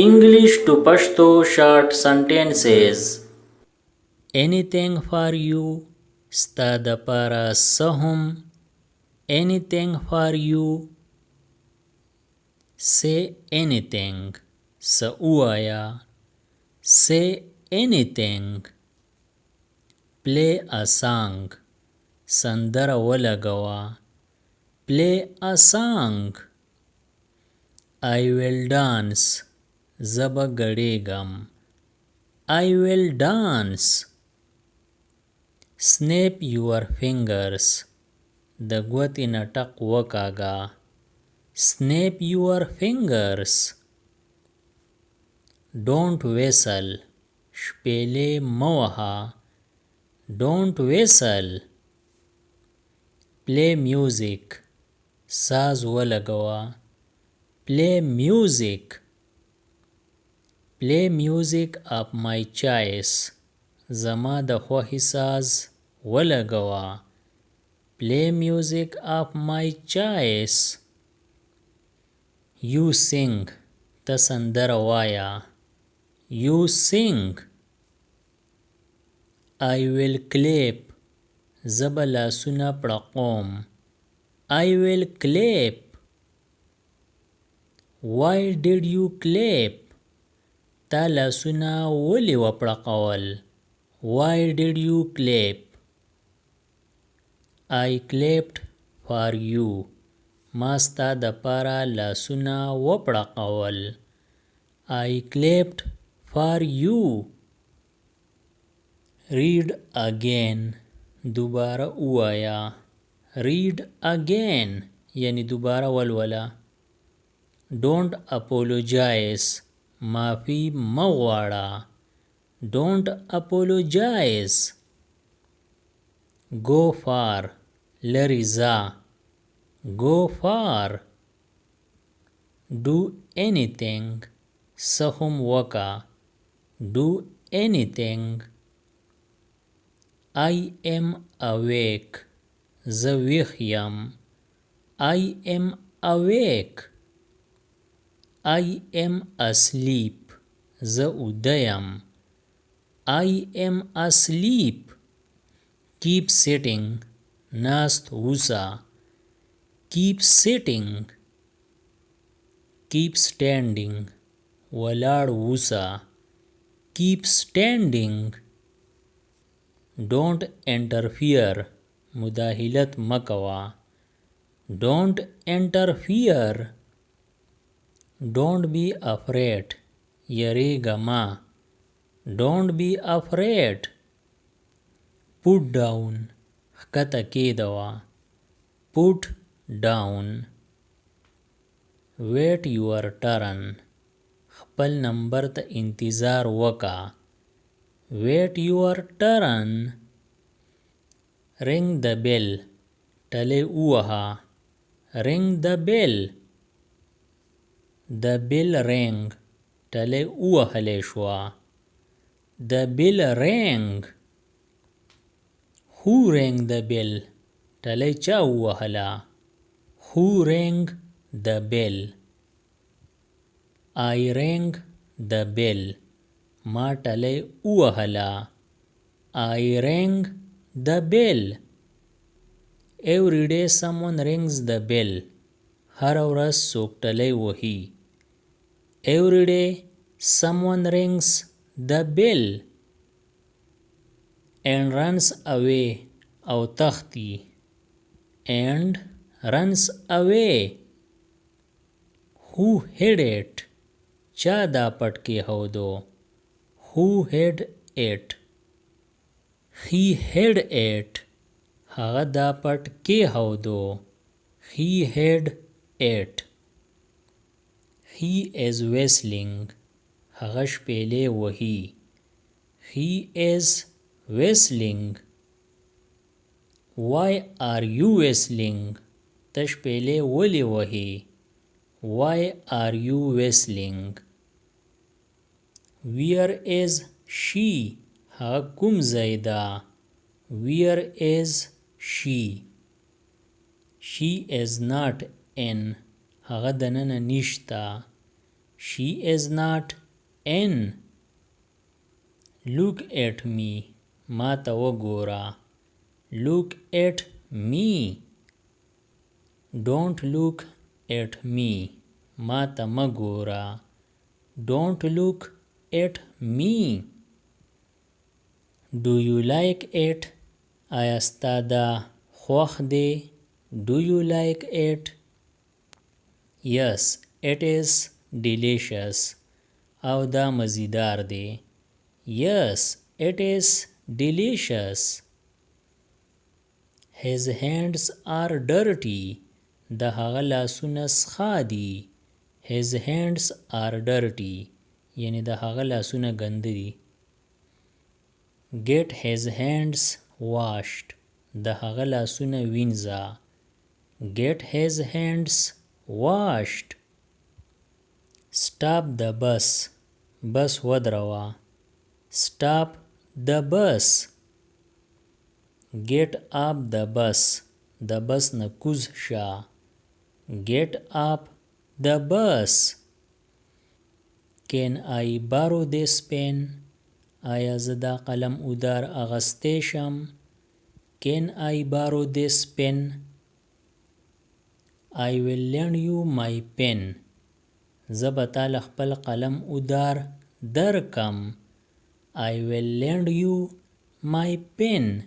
English to Pashto short sentences. Anything for you, ستا د پاره څه هم. Anything for you. Say anything. څه ووایه. Say anything. Play a song. سندره ولګوه. Play a song. I will dance. زبا ګډېږم. I will dance. Snap your fingers. د ګوتې نه ټق وکاږه. Snap your fingers. Don't whistle. شپېلې مه وهه. Don't whistle. Play music. ساز ولګوه. Play music. Play music of my choice. زما د خوښې ساز ولګوه. Play music of my choice. You sing. ته سندره وایه. You sing. I will clap. زه به لاسونه پړقوم. I will clap. Why did you clap? تا لاسونه ولې وپړقول. Why did you clap? I clapped for you. ما ستا د پاره لاسونه وپړقول. I clapped for you. Read again. دوباره ووایه. Read again. یعنی دوباره ولوله. Don't apologize. معافي مه غواړه. Don't apologize. Go far. لرې ځه. Go far. Do anything. څه هم وکړه. Do anything. I am awake. زه ویښ یم. I am awake. I am asleep. زه ویده یم. I am asleep. Keep sitting. ناست اوسه. Keep sitting. Keep standing. ولاړ اوسه. Keep standing. Don't interfere. مداخلت مه کوه. Don't interfere. Don't be afraid. یریږه مه. Don't be afraid. Put down. ښکته کېږده. Put down. Wait your turn. خپل نمبر ته انتظار وکړه. Wait your turn. Ring the bell. ټلۍ ووهه. Ring the bell. The bell rang. ټلۍ ووهلی شوه. The bell rang. Who rang the bell? ټلۍ چا ووهله. Who rang the bell? I rang the bell. ما ټلۍ ووهله. I rang the bell. Every day someone rings the bell. هر ورځ څوک ټلۍ وهي. Every day someone rings the bell. And runs away. او تختی. And runs away. Who hid it? چا دا پټ کېښودو. Who hid it? He hid it. هغه دا پټ کېښودو. He hid it. He is whistling. هغه شپېلې وهي. He is whistling. Why are you whistling? ته شپېلې ولې وهې. Why are you whistling? Where is she? هغه کوم ځای ده. Where is she? She is not in. هغه دننه نشته. She is not in. Look at me. ما ته وګوره. Look at me. Don't look at me. ما ته مه ګوره. Don't look at me. Do you like it? آیا ستا دا خوښ دی؟ Do you like it? Yes, it is delicious. او دا مزیدار دی. Yes, it is delicious. His hands are dirty. د هغه لاسونه سخا دي. His hands are dirty. یعنی د هغه لاسونه ګنده دي. Get his hands washed. د هغه لاسونه وینځه. Get his hands washed. Stop the bus. بس ودروه. Stop the bus. Get up the bus. د بس نه کوز شه. Get up the bus. Can I borrow this pen? آیا زه دا قلم ادار اغستی شم؟ Can I borrow this pen? I will lend you my pen. زه به تاله خپل قلم ادار درکم. I will lend you my pen.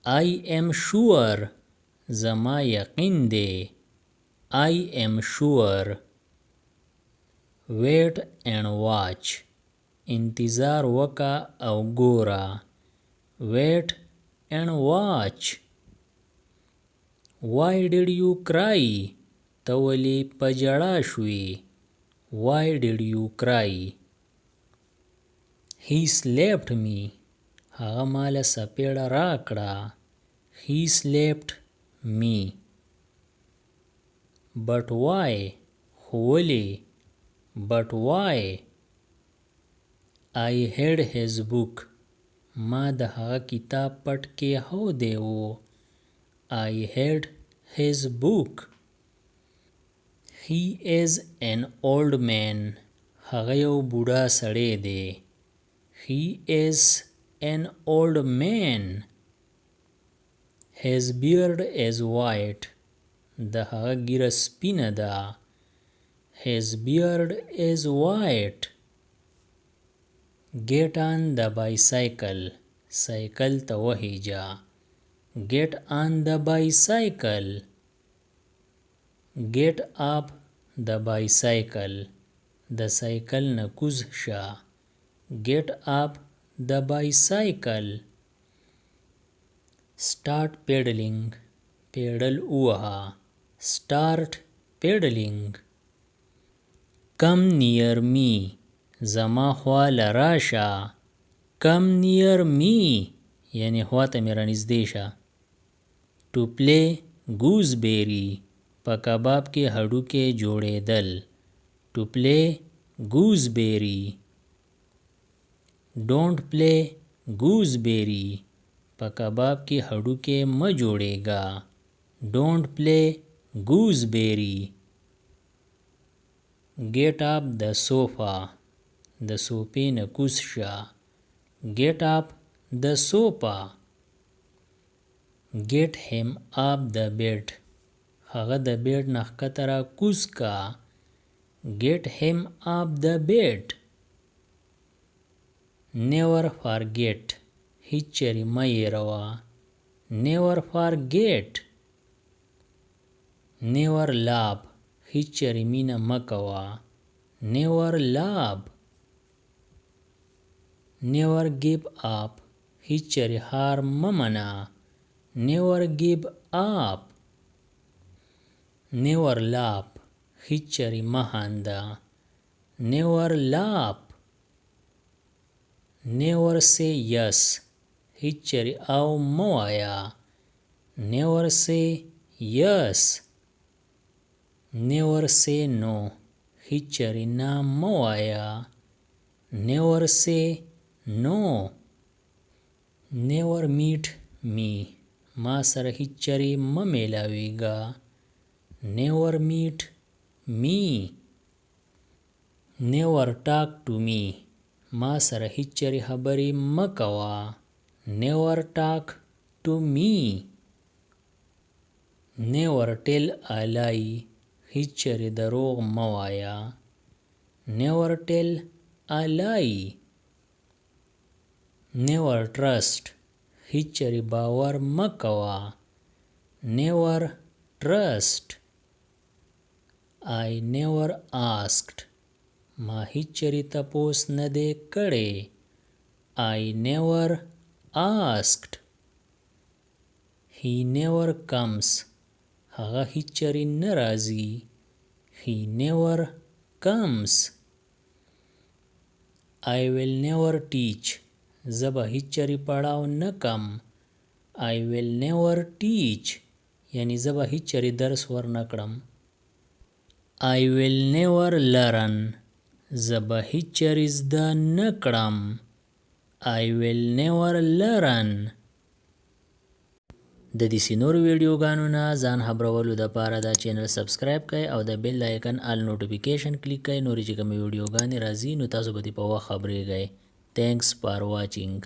I am sure. زما یقین دی. I am sure. Wait and watch. انتظار وکا او ګورا. Wait and watch. Why did you cry? ته ولې په ژړا شوې؟ Why did you cry? He slapped me. هغه ماله سپېړه راکړه. He slapped me. But why? خو ولې؟ But why? I hid his book. ما د هغه کتاب پټ کې هودی و. I hid his book. He is an old man. هغه یو بوډا سړی دی. He is an old man. His beard is white. د هغه ږیره سپینه ده. His beard is white. Get on the bicycle. سایکل ته وهیجه. Get on the bicycle. Get up the bicycle. د سایکل نه کوز شه. Get up the bicycle. Start pedaling. پیډل ووهه. Start pedaling. Come near me. زما خواله راشه. Come near me. یعنی خوا ته مې رانږدې شه. To play gooseberry. په کباب کې هډوکي جوړېدل. To play gooseberry. Don't play gooseberry. په کباب کې هډوکي مه جوړېږه. Don't play gooseberry. Get up the sofa. د صوفې نه کوز شه. Get up the sofa. Get him up the bed. هغه د بیډ نه ښکته را کوز کا. Get him up the bed. Never forget. هیڅ چېرې مه هېروه. Never forget. Never laugh. هیڅ چېرې مینه مه کوه. Never laugh. Never give up. هیڅ چېرې هار مه منه. Never give up. Never laugh. هیڅ چېرې مه خانده. Never laugh. Never say yes. هیڅ چېرې او مه وایه. Never say yes. Never say no. هیڅ چېرې نه مه وایه. Never say no. Never meet me. ما سره هیڅ چېرې مه میلاویږه. Never meet me. never talk to me ما سره هیڅ چرې خبرې مه کوه never talk to me never tell a lie هیڅ چرې دروغ مه وایه never tell a lie never trust هیڅ چرې باور مه کوه never trust I never asked ما هیڅ چرې تپوس نه دی کړی I never asked he never comes هغه هیڅ چرې نه راځي he never comes I will never teach زه به هیڅ چرې پړاو نه کم I will never teach یعنی زه به هیڅ چرې درس ور نه کړم I will never learn زه به هیڅ چرې زده نه کړم I will never learn د دې نورو ویډیوګانو نه ځان خبرولو دپاره دا چینل سبسکرایب کړئ او د بیل آیکن آل نوټیفیکیشن کلیک کړئ نورې چې کومې ویډیوګانې راځي نو تاسو به دې په وخت خبریږئ Thanks for watching